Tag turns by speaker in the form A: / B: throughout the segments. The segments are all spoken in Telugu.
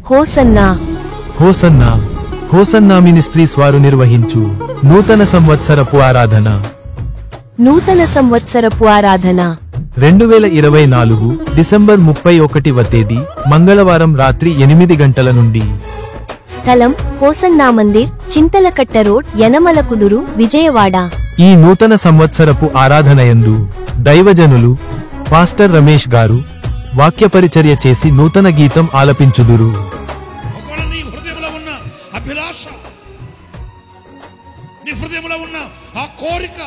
A: హోసన్నా
B: హోసన్నా హోసన్నా మినిస్ట్రీస్ వారు నిర్వహించు నూతన సంవత్సరపు ఆరాధన.
A: నూతన సంవత్సరపు ఆరాధన
B: 2024 డిసెంబర్ 31వ తేదీ మంగళవారం రాత్రి 8 గంటల నుండి.
A: స్థలం హోసన్నా మందిర్, చింతలకట్ట రోడ్, యనమలకుదురు, విజయవాడ.
B: ఈ నూతన సంవత్సరపు ఆరాధనయందు దైవజనులు పాస్టర్ రమేష్ గారు వాక్యపరిచర్య చేసి నూతన గీతం ఆలపించుదురు.
C: నీ హృదయంలో ఉన్న అభిలాష, నీ హృదయంలో ఉన్న ఆ కోరిక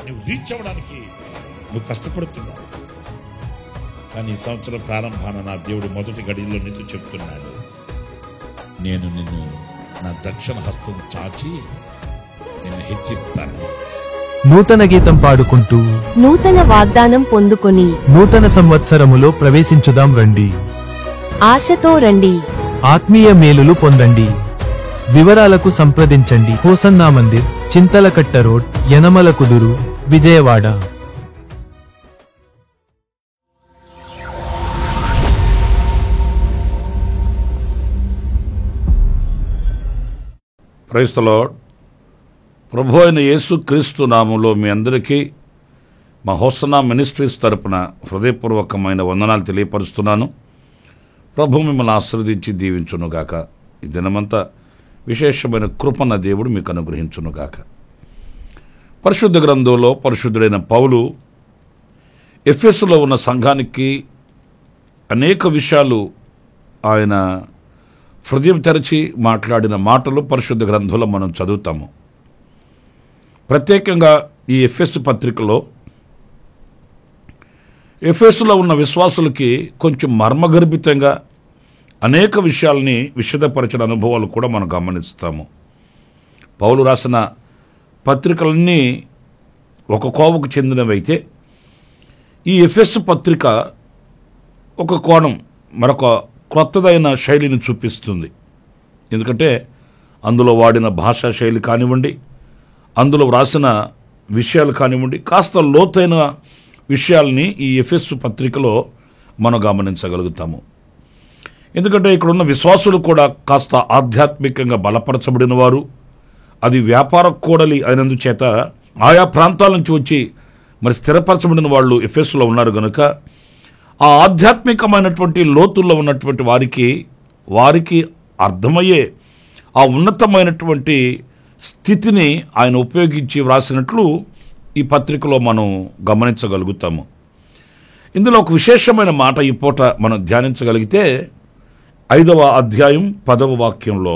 C: నువ్వు రీచ్ అవ్వడానికి నువ్వు కష్టపడుతున్నావు. కానీ ఈ సంవత్సరం ప్రారంభాన నా దేవుడు మొదటి గడిలో నీతో చెప్తున్నాడు, నేను నిన్ను నా దక్షిణ హస్తం చాచి నిన్ను హెచ్చిస్తాను.
B: నూతన గీతం పాడుకుంటూ
A: నూతన వాగ్దానం పొందుకొని
B: నూతన సంవత్సరములో ప్రవేశించుదాం రండి.
A: ఆశతో రండి.
B: ఆత్మీయ మేలులు పొందండి. వివరాలకు సంప్రదించండి. Hosanna Mandir, Chintalakatta road, Yanamalakuduru, Vijayawada.
C: Praise the lord. ప్రభు అయిన యేసు క్రీస్తు నామంలో మీ అందరికీ మా హోసన్నా మినిస్ట్రీస్ తరపున హృదయపూర్వకమైన వందనాలు తెలియపరుస్తున్నాను. ప్రభు మిమ్మల్ని ఆశీర్వదించి దీవించునుగాక. ఈ దినమంతా విశేషమైన కృపణ దేవుడు మీకు అనుగ్రహించునుగాక. పరిశుద్ధ గ్రంథంలో పరిశుద్ధుడైన పౌలు ఎఫెసులో ఉన్న సంఘానికి అనేక విషయాలు ఆయన హృదయం తెరచి మాట్లాడిన మాటలు పరిశుద్ధ గ్రంథంలో మనం చదువుతాము. ప్రత్యేకంగా ఈ ఎఫెసు పత్రికలో ఎఫెసులో ఉన్న విశ్వాసులకి కొంచెం మర్మగర్భితంగా అనేక విషయాల్ని విశదపరిచిన అనుభవాలు కూడా మనం గమనిస్తాము. పౌలు రాసిన పత్రికలన్నీ ఒక కోవకు చెందినవైతే ఈ ఎఫెసు పత్రిక ఒక కోణం, మరొక కొత్తదైన శైలిని చూపిస్తుంది. ఎందుకంటే అందులో వాడిన భాషా శైలి కానివ్వండి, అందులో వ్రాసిన విషయాలు కానివ్వండి, కాస్త లోతైన విషయాల్ని ఈ ఎఫెసు పత్రికలో మనం గమనించగలుగుతాము. ఎందుకంటే ఇక్కడున్న విశ్వాసులు కూడా కాస్త ఆధ్యాత్మికంగా బలపరచబడిన వారు, అది వ్యాపార కూడలి అయినందుచేత ఆయా ప్రాంతాల నుంచి వచ్చి మరి స్థిరపరచబడిన వాళ్ళు ఎఫెసులో ఉన్నారు కనుక ఆ ఆధ్యాత్మికమైనటువంటి లోతుల్లో ఉన్నటువంటి వారికి అర్థమయ్యే ఆ ఉన్నతమైనటువంటి స్థితిని ఆయన ఉపయోగించి వ్రాసినట్లు ఈ పత్రికలో మనం గమనించగలుగుతాము. ఇందులో ఒక విశేషమైన మాట ఈ పూట మనం ధ్యానించగలిగితే 5వ అధ్యాయం 10వ వాక్యంలో,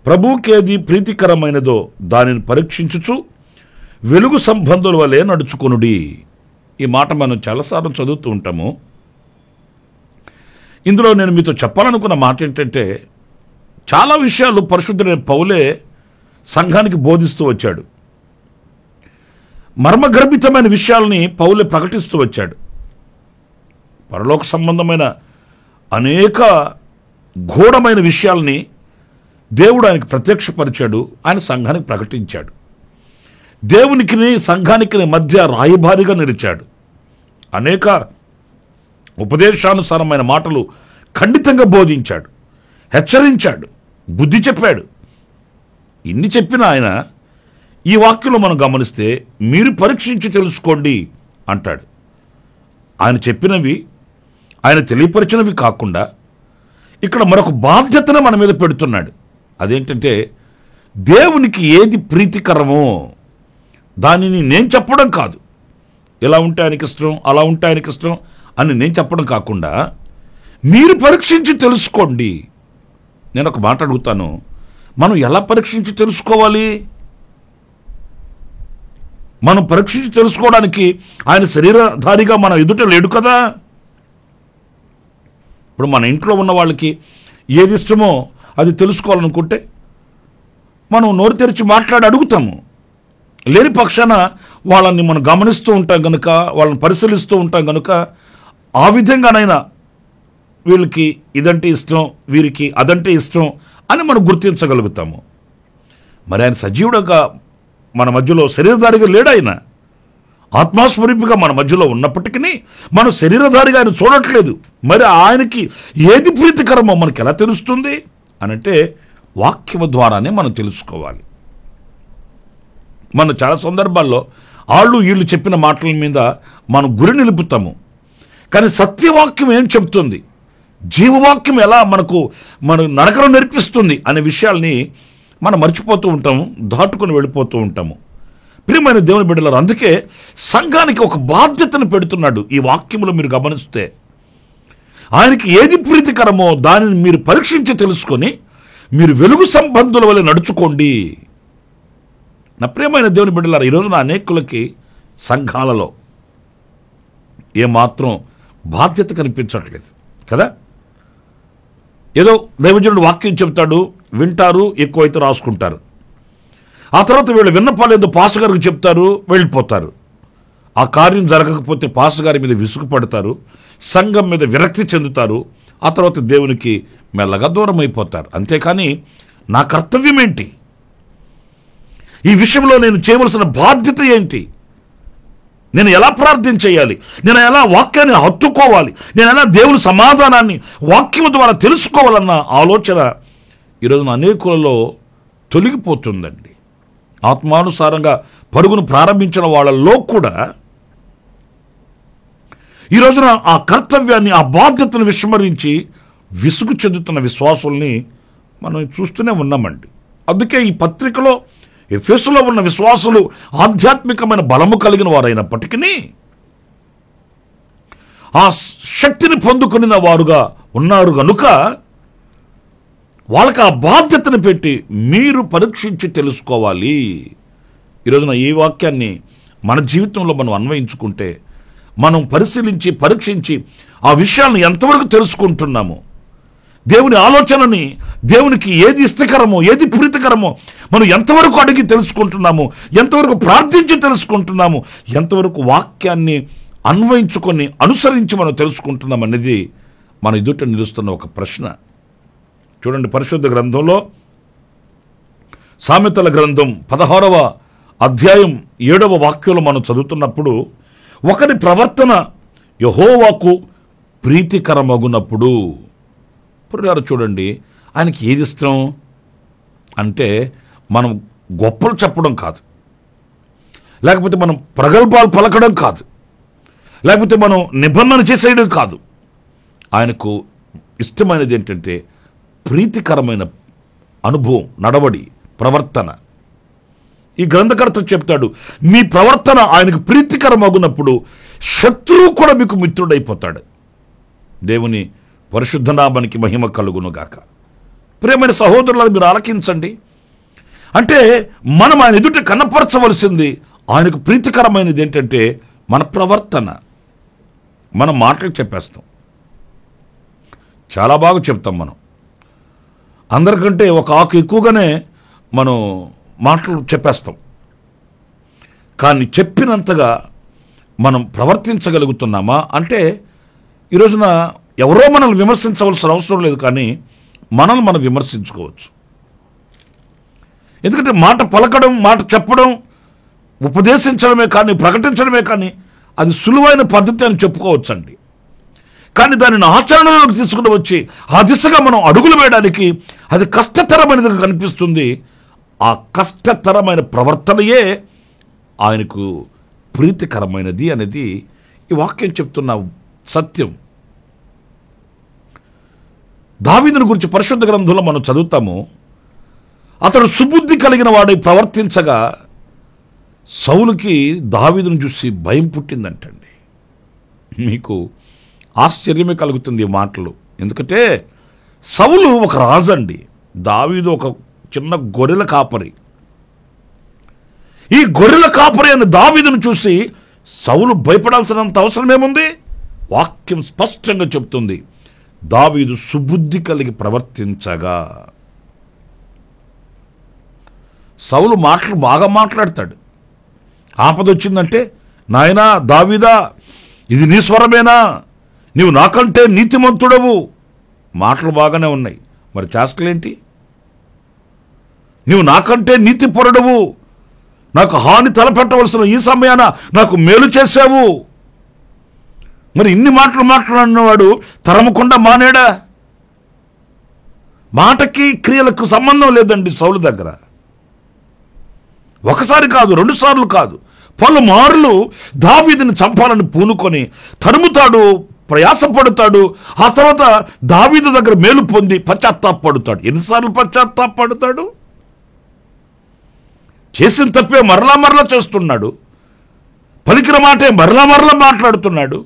C: ప్రభువుకేది ప్రీతికరమైనదో దానిని పరీక్షించుచు వెలుగు సంబంధుల వలె నడుచుకొనుడి. ఈ మాట మనం చాలాసార్లు చదువుతూ ఉంటాము. ఇందులో నేను మీతో చెప్పాలనుకున్న మాట ఏంటంటే, చాలా విషయాలు పరిశుద్ధుడైన పౌలే సంఘానికి బోధిస్తూ వచ్చాడు. మర్మగర్భితమైన విషయాల్ని పౌలే ప్రకటిస్తూ వచ్చాడు. పరలోక సంబంధమైన అనేక గూఢమైన విషయాల్ని దేవుడు ఆయనకు ప్రత్యక్షపరిచాడు, ఆయన సంఘానికి ప్రకటించాడు. దేవునికి సంఘానికి మధ్య రాయబారిగా నిలిచాడు. అనేక ఉపదేశానుసారమైన మాటలు ఖండితంగా బోధించాడు, హెచ్చరించాడు, బుద్ధి చెప్పాడు. ఇన్ని చెప్పిన ఆయన ఈ వాక్యంలో మనం గమనిస్తే మీరు పరీక్షించి తెలుసుకోండి అంటాడు. ఆయన చెప్పినవి, ఆయన తెలియపరిచినవి కాకుండా ఇక్కడ మరొక బాధ్యతను మన మీద పెడుతున్నాడు. అదేంటంటే, దేవునికి ఏది ప్రీతికరమో దానిని నేను చెప్పడం కాదు. ఎలా ఉంటే ఆయనకి ఇష్టం, అలా ఉంటే ఆయనకి ఇష్టం అని నేను చెప్పడం కాకుండా మీరు పరీక్షించి తెలుసుకోండి. నేను ఒక మాట అడుగుతాను, మనం ఎలా పరీక్షించి తెలుసుకోవాలి? మనం పరీక్షించి తెలుసుకోవడానికి ఆయన శరీరధారిగా మన ఎదుట లేడు కదా. ఇప్పుడు మన ఇంట్లో ఉన్న వాళ్ళకి ఏది ఇష్టమో అది తెలుసుకోవాలనుకుంటే మనం నోరు తెరిచి మాట్లాడి అడుగుతాము. లేని పక్షాన వాళ్ళని మనం గమనిస్తూ ఉంటాం కనుక, వాళ్ళని పరిశీలిస్తూ ఉంటాం కనుక, ఆ విధంగానైనా వీళ్ళకి ఇదంటే ఇష్టం, వీరికి అదంటే ఇష్టం అని మనం గుర్తించగలుగుతాము. మరి ఆయన సజీవుడుగా మన మధ్యలో శరీరధారిగా లేడు. ఆయన ఆత్మాస్వరూపిగా మన మధ్యలో ఉన్నప్పటికీ మనం శరీరధారిగా ఆయన చూడట్లేదు. మరి ఆయనకి ఏది ప్రీతికరమో మనకి ఎలా తెలుస్తుంది అనంటే వాక్యము ద్వారానే మనం తెలుసుకోవాలి. మనం చాలా సందర్భాల్లో వీళ్ళు చెప్పిన మాటల మీద మనం గురి నిలుపుతాము. కానీ సత్యవాక్యం ఏం చెప్తుంది, జీవవాక్యం ఎలా మన నడకను నేర్పిస్తుంది అనే విషయాల్ని మనం మర్చిపోతూ ఉంటాము, దాటుకొని వెళ్ళిపోతూ ఉంటాము. ప్రియమైన దేవుని బిడ్డలారా, అందుకే సంఘానికి ఒక బాధ్యతను పెడుతున్నాడు. ఈ వాక్యములో మీరు గమనిస్తే ఆయనకి ఏది ప్రీతికరమో దానిని మీరు పరీక్షించి తెలుసుకొని మీరు వెలుగు సంబంధుల వల్ల నడుచుకోండి. నా ప్రియమైన దేవుని బిడ్డలారా, ఈరోజున అనేకులకి సంఘాలలో ఏమాత్రం బాధ్యత కనిపించట్లేదు కదా. ఏదో దైవజనుడు వాక్యం చెప్తాడు, వింటారు, ఎక్కువైతే రాసుకుంటారు. ఆ తర్వాత వీళ్ళు విన్నపాలు ఏదో పాస్టర్ గారికి చెప్తారు, వెళ్ళిపోతారు. ఆ కార్యం జరగకపోతే పాస్టర్ గారి మీద విసుగుపడతారు, సంఘం మీద విరక్తి చెందుతారు. ఆ తర్వాత దేవునికి మెల్లగా దూరం అయిపోతారు. అంతేకాని నా కర్తవ్యం ఏంటి, ఈ విషయంలో నేను చేయవలసిన బాధ్యత ఏంటి, నేను ఎలా ప్రార్థన చేయాలి, నేను ఎలా వాక్యాన్ని హత్తుకోవాలి, నేను ఎలా దేవుని సమాధానాన్ని వాక్యం ద్వారా తెలుసుకోవాలన్న ఆలోచన ఈరోజున అనేకులలో తొలగిపోతుందండి. ఆత్మానుసారంగా పరుగును ప్రారంభించిన వాళ్ళల్లో కూడా ఈ రోజున ఆ కర్తవ్యాన్ని, ఆ బాధ్యతను విస్మరించి విసుగు చెందుతున్న విశ్వాసుల్ని మనం చూస్తూనే ఉన్నామండి. అందుకే ఈ పత్రికలో ఎఫెసులో ఉన్న విశ్వాసులు ఆధ్యాత్మికమైన బలము కలిగిన వారైనప్పటికీ ఆ శక్తిని పొందుకున్న వారుగా ఉన్నారు కనుక వాళ్ళకి ఆ బాధ్యతను పెట్టి మీరు పరీక్షించి తెలుసుకోవాలి. ఈరోజున ఈ వాక్యాన్ని మన జీవితంలో మనం అన్వయించుకుంటే, మనం పరిశీలించి పరీక్షించి ఆ విషయాలను ఎంతవరకు తెలుసుకుంటున్నాము, దేవుని ఆలోచనని, దేవునికి ఏది ఇష్టకరమో ఏది ప్రీతికరమో మనం ఎంతవరకు అడిగి తెలుసుకుంటున్నాము, ఎంతవరకు ప్రార్థించి తెలుసుకుంటున్నాము, ఎంతవరకు వాక్యాన్ని అన్వయించుకొని అనుసరించి మనం తెలుసుకుంటున్నాం అనేది మన ఎదుట నిలుస్తున్న ఒక ప్రశ్న. చూడండి, పరిశుద్ధ గ్రంథంలో సామెతల గ్రంథం 16వ అధ్యాయం 7వ వాక్యంలో మనం చదువుతున్నప్పుడు, ఒకరి ప్రవర్తన యెహోవాకు ప్రీతికరమగునప్పుడు. పురుగారు చూడండి, ఆయనకి ఏది ఇష్టం అంటే మనం గొప్పలు చెప్పడం కాదు, లేకపోతే మనం ప్రగల్భాలు పలకడం కాదు, లేకపోతే మనం నిబంధన చేసేయడం కాదు. ఆయనకు ఇష్టమైనది ఏంటంటే ప్రీతికరమైన అనుభవం, నడవడి, ప్రవర్తన. ఈ గ్రంథకర్త చెప్తాడు, మీ ప్రవర్తన ఆయనకు ప్రీతికరమగునప్పుడు శత్రువు కూడా మీకు మిత్రుడైపోతాడు. దేవుని పరిశుద్ధ నామానికి మహిమ కలుగునుగాక. ప్రియమైన సహోదరులను మీరు ఆలకించండి. అంటే మనం ఆయన ఎదుట కనపరచవలసింది ఆయనకు ప్రీతికరమైనది ఏంటంటే మన ప్రవర్తన. మనం మాటలు చెప్పేస్తాం, చాలా బాగా చెప్తాం. మనం అందరికంటే ఒక ఆకు ఎక్కువగానే మనం మాటలు చెప్పేస్తాం. కానీ చెప్పినంతగా మనం ప్రవర్తించగలుగుతున్నామా అంటే ఈరోజున ఎవరో మనల్ని విమర్శించవలసిన అవసరం లేదు, కానీ మనల్ని మనం విమర్శించుకోవచ్చు. ఎందుకంటే మాట పలకడం, మాట చెప్పడం, ఉపదేశించడమే కానీ, ప్రకటించడమే కానీ అది సులువైన పద్ధతి అని చెప్పుకోవచ్చండి. కానీ దానిని ఆచరణలోకి తీసుకుని వచ్చి ఆ దిశగా మనం అడుగులు వేయడానికి అది కష్టతరమైనదిగా కనిపిస్తుంది. ఆ కష్టతరమైన ప్రవర్తనయే ఆయనకు ప్రీతికరమైనది అనేది ఈ వాక్యం చెప్తున్న సత్యం. దావీదుని గురించి పరిశుద్ధ గ్రంథంలో మనం చదువుతాము. అతడు సుబుద్ధి కలిగిన వాడై ప్రవర్తించగా సౌలుకి దావీదును చూసి భయం పుట్టిందంటండి. మీకు ఆశ్చర్యమే కలుగుతుంది ఈ మాటలు. ఎందుకంటే సౌలు ఒక రాజండి, దావీదు ఒక చిన్న గొర్రెల కాపరి. ఈ గొర్రెల కాపరి అనే దావీదును చూసి సౌలు భయపడాల్సినంత అవసరం ఏముంది? వాక్యం స్పష్టంగా చెప్తుంది, దావీదు సుబుద్ధి కలిగి ప్రవర్తించగా. సౌలు మాటలు బాగా మాట్లాడతాడు. ఆపద వచ్చిందంటే, నాయనా దావీదా, ఇది నీ స్వరమేనా? నీవు నాకంటే నీతిమంతుడవు. మాటలు బాగానే ఉన్నాయి, మరి చేష్టలేంటి? నీవు నాకంటే నీతిపరుడవు, నాకు హాని తలపెట్టవలసిన ఈ సమయాన నాకు మేలు చేశావు. మరి ఇన్ని మాటలు మాట్లాడినవాడు తరమకుండా మానేడా? మాటకి క్రియలకు సంబంధం లేదండి సౌలు దగ్గర. ఒకసారి కాదు, 2 సార్లు కాదు, పలుమార్లు దావీదుని చంపాలని పూనుకొని తరుముతాడు, ప్రయాసపడతాడు. ఆ తర్వాత దావీదు దగ్గర మేలు పొంది పశ్చాత్తాపడుతాడు. ఎన్నిసార్లు పశ్చాత్తాపడతాడు? చేసిన తప్పే మరలా మరలా చేస్తున్నాడు, పలికిన మాటే మరలా మరలా మాట్లాడుతున్నాడు.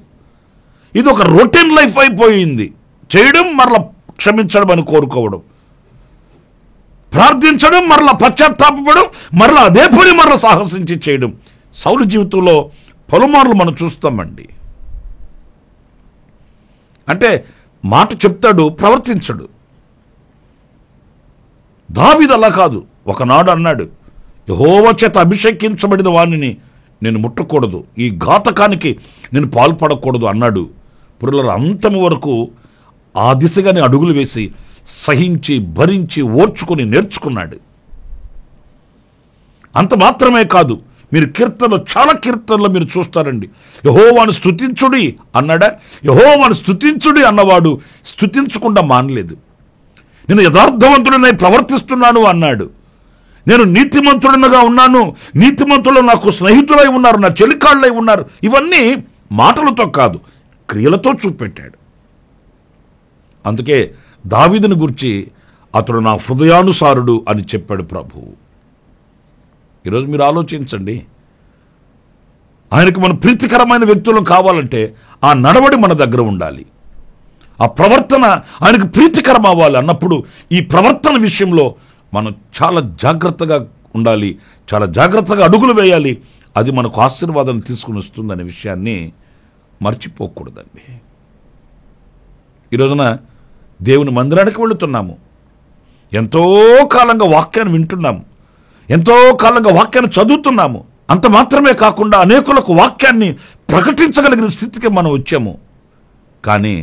C: ఇది ఒక రొటీన్ లైఫ్ అయిపోయింది. చేయడం, మరలా క్షమించడం అని కోరుకోవడం, ప్రార్థించడం, మరలా పశ్చాత్తాపడడం, మరలా అదే పని మరలా సాహసించి చేయడం. సౌలు జీవితంలో పలుమార్లు మనం చూస్తామండి. అంటే మాట చెప్తాడు, ప్రవర్తించడు. దావీదు అలా కాదు. ఒకనాడు అన్నాడు, యెహోవా చేత అభిషేకించబడిన వాణిని నేను ముట్టకూడదు, ఈ ఘాతకానికి నేను పాల్పడకూడదు అన్నాడు. పురుల అంతము వరకు ఆ దిశగానే అడుగులు వేసి సహించి భరించి ఓర్చుకొని నేర్చుకున్నాడు. అంత మాత్రమే కాదు, మీరు కీర్తనలో, చాలా కీర్తనలో మీరు చూస్తారండి, యెహోవాను స్తుతించుడి అన్నాడా? యెహోవాను స్తుతించుడి అన్నవాడు స్తుతించకుండా మానలేదు. నేను యథార్థవంతుడినై ప్రవర్తిస్తున్నాను అన్నాడు. నేను నీతిమంతుడినగా ఉన్నాను, నీతిమంతులు నాకు స్నేహితులై ఉన్నారు, నా చెలికాళ్ళై ఉన్నారు. ఇవన్నీ మాటలతో కాదు, క్రియలతో చూపెట్టాడు. అందుకే దావీదుని గురించి అతడు నా హృదయానుసారుడు అని చెప్పాడు ప్రభువు. ఈరోజు మీరు ఆలోచించండి, ఆయనకు మన ప్రీతికరమైన వ్యక్తులను కావాలంటే ఆ నడవడి మన దగ్గర ఉండాలి, ఆ ప్రవర్తన ఆయనకు ప్రీతికరం అవ్వాలి. అన్నప్పుడు ఈ ప్రవర్తన విషయంలో మనం చాలా జాగ్రత్తగా ఉండాలి, చాలా జాగ్రత్తగా అడుగులు వేయాలి. అది మనకు ఆశీర్వాదాన్ని తీసుకుని వస్తుందనే విషయాన్ని మర్చిపోకూడదండి. ఈరోజున దేవుని మందిరానికి వెళుతున్నాము, ఎంతో కాలంగా వాక్యాన్ని వింటున్నాము, ఎంతో కాలంగా వాక్యాన్ని చదువుతున్నాము. అంత మాత్రమే కాకుండా అనేకులకు వాక్యాన్ని ప్రకటించగలిగిన స్థితికి మనం వచ్చాము. కానీ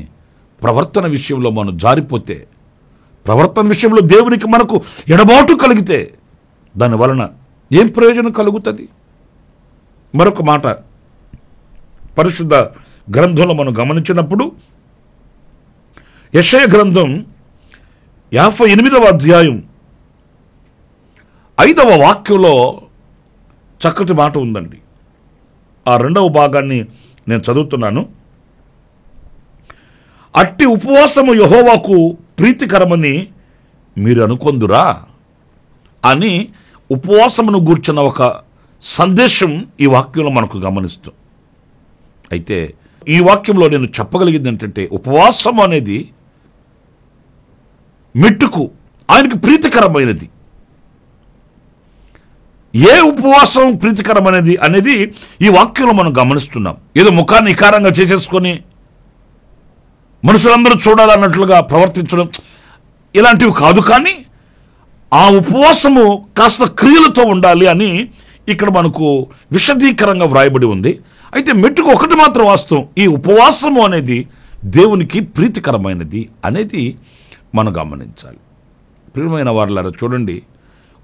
C: ప్రవర్తన విషయంలో మనం జారిపోతే, ప్రవర్తన విషయంలో దేవునికి మనకు ఎడబాటు కలిగితే దానివలన ఏం ప్రయోజనం కలుగుతుంది? మరొక మాట పరిశుద్ధ గ్రంథంలో మనం గమనించినప్పుడు, యెషయా గ్రంథం 58వ అధ్యాయం 5వ వాక్యంలో చక్కటి మాట ఉందండి. ఆ 2వ భాగాన్ని నేను చదువుతున్నాను. అట్టి ఉపవాసము యెహోవాకు ప్రీతికరమని మీరు అనుకొందురా అని ఉపవాసమును గూర్చిన ఒక సందేశం ఈ వాక్యంలో మనకు గమనిస్తాం. అయితే ఈ వాక్యంలో నేను చెప్పగలిగింది ఏంటంటే, ఉపవాసం అనేది మెట్టుకు ఆయనకు ప్రీతికరమైనది. ఏ ఉపవాసం ప్రీతికరమైనది అనేది ఈ వాక్యంలో మనం గమనిస్తున్నాం. ఏదో ముఖాన్ని ఇకారంగా చేసేసుకొని మనుషులందరూ చూడాలన్నట్లుగా ప్రవర్తించడం ఇలాంటివి కాదు. కానీ ఆ ఉపవాసము కాస్త క్రియలతో ఉండాలి అని ఇక్కడ మనకు విశదీకరంగా వ్రాయబడి ఉంది. అయితే మెట్టుకు ఒకటి మాత్రం వాస్తవం, ఈ ఉపవాసము అనేది దేవునికి ప్రీతికరమైనది అనేది మనం గమనించాలి. ప్రియమైన వారులారా, చూడండి,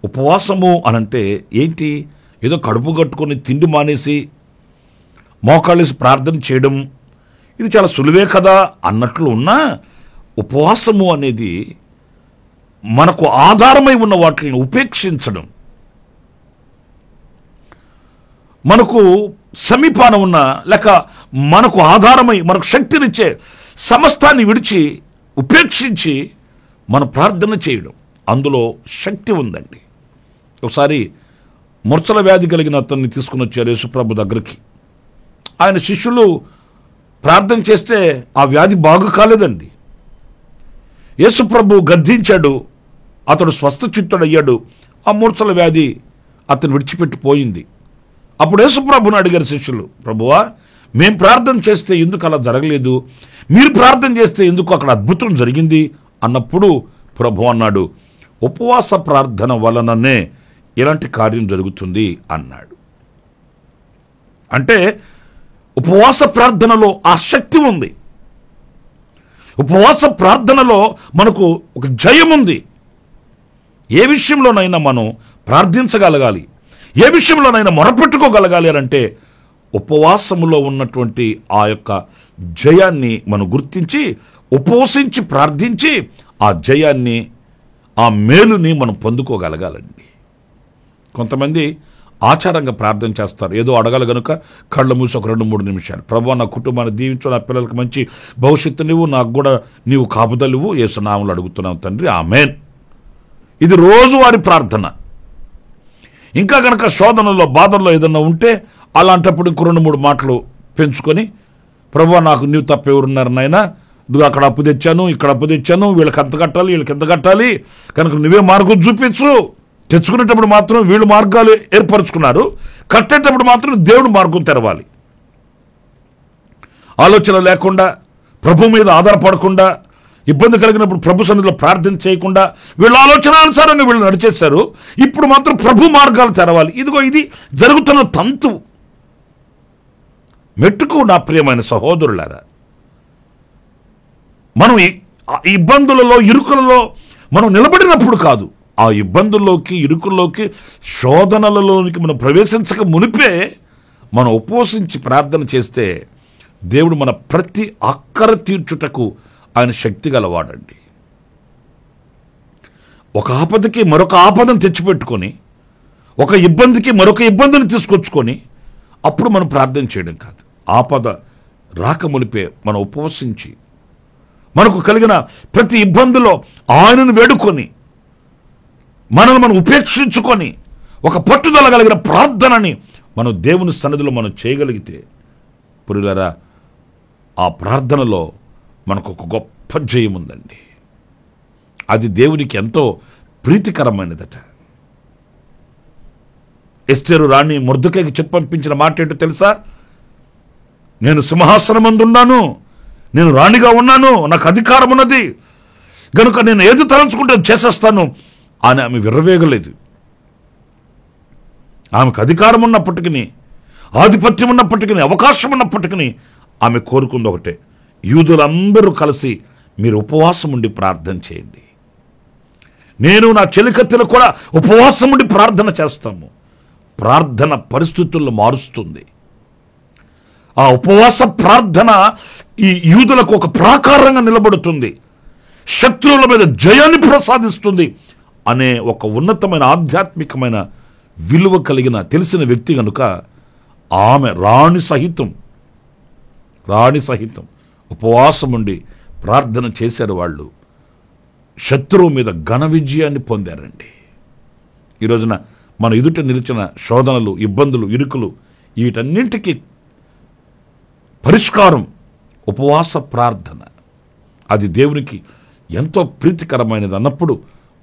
C: ఉపవాసము అనంటే ఏంటి? ఏదో కడుపు కట్టుకొని తిండి మానేసి మోకాళ్ళేసి ప్రార్థన చేయడం, ఇది చాలా సులువే కదా అన్నట్లు ఉన్నా, ఉపవాసము అనేది మనకు ఆధారమై ఉన్న వాటిని ఉపేక్షించడం, మనకు సమీపాన ఉన్న లేక మనకు ఆధారమై మనకు శక్తినిచ్చే సమస్తాన్ని విడిచి ఉపేక్షించి మన ప్రార్థన చేయడం, అందులో శక్తి ఉందండి. ఒకసారి ముర్చల వ్యాధి కలిగిన అతన్ని తీసుకుని వచ్చారు యేసుప్రభు దగ్గరికి. ఆయన శిష్యులు ప్రార్థన చేస్తే ఆ వ్యాధి బాగు కాలేదండి. యేసుప్రభు గద్దించాడు, అతడు స్వస్థచిత్తుడయ్యాడు. ఆ మూర్ఛల వ్యాధి అతను విడిచిపెట్టిపోయింది. అప్పుడు యేసుప్రభుని అడిగారు శిష్యులు, ప్రభువా, మేం ప్రార్థన చేస్తే ఎందుకు అలా జరగలేదు, మీరు ప్రార్థన చేస్తే ఎందుకు అక్కడ అద్భుతం జరిగింది అన్నప్పుడు ప్రభు అన్నాడు, ఉపవాస ప్రార్థన వలననే ఇలాంటి కార్యం జరుగుతుంది అన్నాడు. అంటే ఉపవాస ప్రార్థనలో ఆ శక్తి ఉంది. ఉపవాస ప్రార్థనలో మనకు ఒక జయం ఉంది. ఏ విషయంలోనైనా మనం ప్రార్థించగలగాలి, ఏ విషయంలోనైనా మొరపెట్టుకోగలగాలి అని అంటే ఉపవాసములో ఉన్నటువంటి ఆ యొక్క జయాన్ని మనం గుర్తించి ఉపవసించి ప్రార్థించి ఆ జయాన్ని, ఆ మేలుని మనం పొందుకోగలగాలండి. కొంతమంది ఆచారంగా ప్రార్థన చేస్తారు. ఏదో అడగాలి కనుక కళ్ళు మూసి ఒక 2-3 నిమిషాలు, ప్రభువా నా కుటుంబాన్ని దీవించు, నా పిల్లలకి మంచి భవిష్యత్తు నీవు, నాకు కూడా నీవు కాపుదలివు, యేసు నామములో అడుగుతున్నావు తండ్రి, ఆమేన్. ఇది రోజువారి ప్రార్థన. ఇంకా కనుక శోధనలో బాధల్లో ఏదన్నా ఉంటే అలాంటప్పుడు ఇంకో 2-3 మాటలు పెంచుకొని, ప్రభువా నాకు నీవు తప్ప ఎవరున్నారు నాయనా, ఇదిగో అక్కడ అప్పు తెచ్చాను, ఇక్కడ అప్పు తెచ్చాను, వీళ్ళకి ఎంత కట్టాలి, వీళ్ళకి ఎంత కట్టాలి, కనుక నువ్వే మార్గం చూపించు. తెచ్చుకునేటప్పుడు మాత్రం వీళ్ళు మార్గాలు ఏర్పరచుకున్నారు, కట్టేటప్పుడు మాత్రం దేవుడు మార్గం తెరవాలి. ఆలోచన లేకుండా, ప్రభు మీద ఆధారపడకుండా, ఇబ్బంది కలిగినప్పుడు ప్రభు సన్నిధిలో ప్రార్థన చేయకుండా వీళ్ళ ఆలోచనానుసారంగా వీళ్ళు నడిచేశారు. ఇప్పుడు మాత్రం ప్రభు మార్గాలు తెరవాలి. ఇదిగో ఇది జరుగుతున్న తంతు. మెట్టుకు నా ప్రియమైన సహోదరులారా, మనం ఇబ్బందులలో, ఇరుకులలో మనం నిలబడినప్పుడు కాదు, ఆ ఇబ్బందుల్లోకి, ఇరుకుల్లోకి, శోధనలలోనికి మనం ప్రవేశించక మునిపే మనం ఉపవసించి ప్రార్థన చేస్తే దేవుడు మన ప్రతి అక్కర తీర్చుటకు ఆయన శక్తి గలవాడండి. ఒక ఆపదకి మరొక ఆపదను తెచ్చిపెట్టుకొని, ఒక ఇబ్బందికి మరొక ఇబ్బందిని తీసుకొచ్చుకొని అప్పుడు మనం ప్రార్థన చేయడం కాదు. ఆపద రాకమునిపే మనం ఉపవసించి మనకు కలిగిన ప్రతి ఇబ్బందిలో ఆయనను వేడుకొని మనల్ని మనం ఉపేక్షించుకొని ఒక పట్టుదల కలిగిన ప్రార్థనని మనం దేవుని సన్నిధిలో మనం చేయగలిగితే పురులారా, ఆ ప్రార్థనలో మనకు ఒక గొప్ప జయం ఉందండి. అది దేవునికి ఎంతో ప్రీతికరమైనదట. ఎస్తేరు రాణి మొర్దెకైకి చెప్పి పంపించిన మాట ఏంటో తెలుసా? నేను సింహాసనమందున్నాను, నేను రాణిగా ఉన్నాను, నాకు అధికారం ఉన్నది గనుక నేను ఏది తలంచుకుంటే చేసేస్తాను అని ఆమె విర్రవేగలేదు. ఆమెకు అధికారం ఉన్నప్పటికీ, ఆధిపత్యం ఉన్నప్పటికీ, అవకాశం ఉన్నప్పటికీ ఆమె కోరుకుంది ఒకటే, యూదులందరూ కలిసి మీరు ఉపవాసం ఉండి ప్రార్థన చేయండి. నేను నా చెలికత్తెలు కూడా ఉపవాసం ఉండి ప్రార్థన చేస్తాము. ప్రార్థన పరిస్థితులను మారుస్తుంది. ఆ ఉపవాస ప్రార్థన ఈ యూదులకు ఒక ప్రాకారంగా నిలబడుతుంది, శత్రువుల మీద జయాన్ని ప్రసాదిస్తుంది అనే ఒక ఉన్నతమైన ఆధ్యాత్మికమైన విలువ కలిగిన తెలిసిన వ్యక్తి కనుక ఆమె రాణి సహితం ఉపవాసం ఉండి ప్రార్థన చేశారు. వాళ్ళు శత్రువు మీద ఘన విజయాన్ని పొందారండి. ఈ రోజున మన ఎదుట నిలిచిన శోధనలు, ఇబ్బందులు, ఇరుకులు, వీటన్నింటికి పరిష్కారం ఉపవాస ప్రార్థన. అది దేవునికి ఎంతో ప్రీతికరమైనది అన్నప్పుడు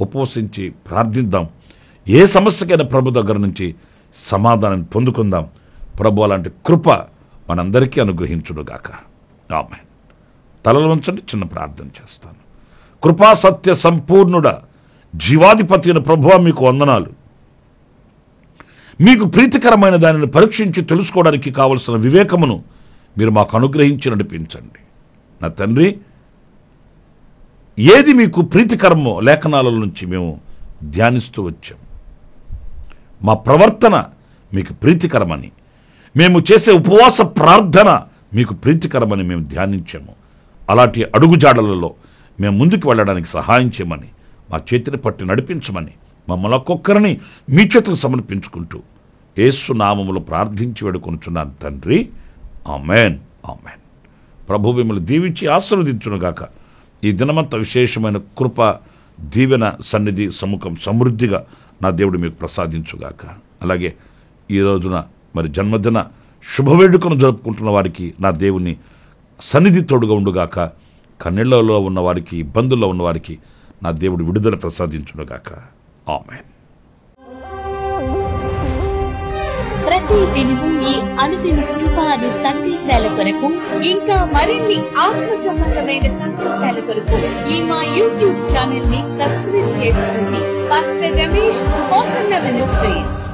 C: ఉపవసించి ప్రార్థిద్దాం. ఏ సమస్యకైనా ప్రభు దగ్గర నుంచి సమాధానం పొందుకుందాం. ప్రభు అలాంటి కృప మనందరికీ అనుగ్రహించుడుగాక. ఆమేన్. తలలు వంచండి, చిన్న ప్రార్థన చేస్తాను. కృపా సత్య సంపూర్ణుడ, జీవాధిపతి అయిన ప్రభువా, మీకు వందనాలు. మీకు ప్రీతికరమైన దానిని పరీక్షించి తెలుసుకోవడానికి కావలసిన వివేకమును మీరు మాకు అనుగ్రహించి నడిపించండి. నా తండ్రి, ఏది మీకు ప్రీతికరమో లేఖనాల నుంచి మేము ధ్యానిస్తూ వచ్చాం. మా ప్రవర్తన మీకు ప్రీతికరమని, మేము చేసే ఉపవాస ప్రార్థన మీకు ప్రీతికరమని మేము ధ్యానించాము. అలాంటి అడుగుజాడలలో మేము ముందుకు వెళ్ళడానికి సహాయం చేయమని, మా చేతిని పట్టి నడిపించమని, మమ్మల్ని ఒక్కొక్కరిని మీ చేతులకు సమర్పించుకుంటూ యేసు నామములో ప్రార్థించి వేడుకొనుచున్నాను తండ్రి. ఆమేన్, ఆమేన్. ప్రభు మిమ్మల్ని దీవించి ఆశీర్వదించునుగాక. ఈ దినమంతా విశేషమైన కృప, దీవెన, సన్నిధి, సముఖం సమృద్ధిగా నా దేవుడు మీకు ప్రసాదించుగాక. అలాగే ఈ రోజున మరి జన్మదిన శుభవేడుకను జరుపుకుంటున్న వారికి నా దేవుని సన్నిధి తోడుగా ఉండుగాక. కన్నీళ్లలో ఉన్నవారికి, ఇబ్బందుల్లో ఉన్నవారికి నా దేవుడు విడుదల ప్రసాదించునుగాక. ఆమేన్.
D: ప్రతి దినము ఈ అనుదిన కృపాను సందేశాల కొరకు ఇంకా మరిన్ని ఆత్మ సంబంధమైన సందేశాల కొరకు ఈ మా యూట్యూబ్ ఛానల్ ని సబ్స్క్రైబ్ చేసుకోండి. Pastor Ramesh hosanna ministries.